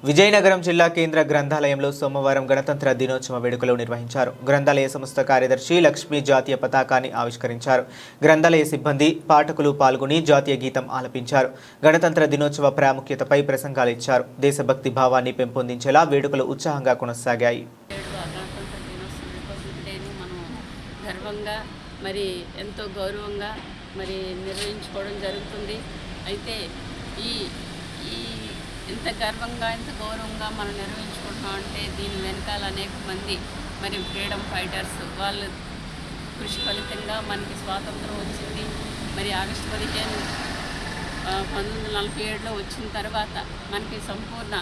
విజయనగరం జిల్లా కేంద్ర గ్రంథాలయంలో సోమవారం గణతంత్ర దినోత్సవ వేడుకలు నిర్వహించారు. గ్రంథాలయ సంస్థ కార్యదర్శి లక్ష్మి జాతీయ పతాకాన్ని ఆవిష్కరించారు. గ్రంథాలయ సిబ్బంది, పాఠకులు పాల్గొని జాతీయ గీతం ఆలపించారు. గణతంత్ర దినోత్సవ ప్రాముఖ్యతపై ప్రసంగాలు ఇచ్చారు. దేశభక్తి భావాన్ని పెంపొందించేలా వేడుకలు ఉత్సాహంగా కొనసాగాయి. మరి ఎంతో గౌరవంగా మరి నిర్వహించుకోవడం జరుగుతుంది. అయితే ఈ ఇంత గర్వంగా ఇంత గౌరవంగా మనం నిర్వహించుకుంటున్నాం అంటే దీని వెనకాల అనేక మంది మరి ఫ్రీడమ్ ఫైటర్స్ వాళ్ళ కృషి ఫలితంగా మనకి స్వాతంత్రం వచ్చింది. మరి ఆగస్టు 15, 1947లో వచ్చిన తర్వాత మనకి సంపూర్ణ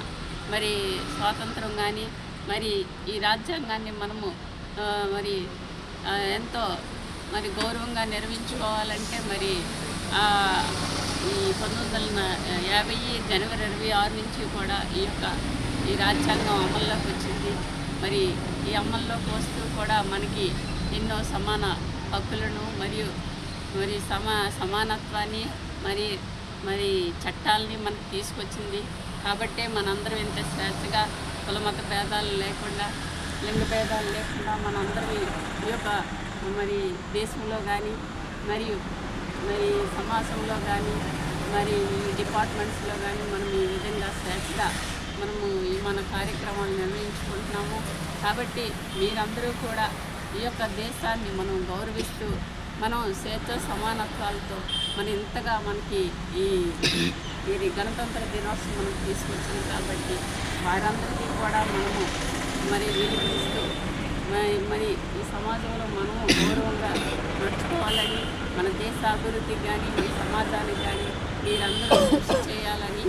మరి స్వాతంత్రం కానీ మరి ఈ రాజ్యాంగాన్ని మనము మరి ఎంతో మరి గౌరవంగా నిర్వహించుకోవాలంటే మరి ఈ 1950 జనవరి 26 నుంచి కూడా ఈ రాజ్యాంగం అమల్లోకి వచ్చింది. మరి ఈ అమల్లోకి వస్తూ కూడా మనకి ఎన్నో సమాన హక్కులను మరియు సమానత్వాన్ని మరి చట్టాలని మనకు తీసుకొచ్చింది. కాబట్టే మనందరం ఇంత స్వేచ్ఛగా కులమత భేదాలు లేకుండా, లింగ భేదాలు లేకుండా మనందరం ఈ యొక్క మరి దేశంలో కానీ మరి సమాజంలో కానీ మరి డిపార్ట్మెంట్స్లో కానీ మనం ఈ విధంగా స్వేచ్ఛగా మనము మన కార్యక్రమాలు నిర్వహించుకుంటున్నాము. కాబట్టి మీరందరూ కూడా ఈ యొక్క దేశాన్ని మనం గౌరవిస్తూ మనం స్వేచ్ఛ సమానత్వాలతో ఇంతగా మనకి ఈ గణతంత్ర దినోత్సవం మనకు తీసుకొచ్చింది. కాబట్టి వారందరికీ కూడా మనము మరి విలువిస్తూ మరి ఈ సమాజంలో మనము గౌరవంగా నడుచుకోవాలని, మన దేశ అభివృద్ధికి కానీ మన సమాజానికి కానీ మీరందరూ కృషి చేయాలని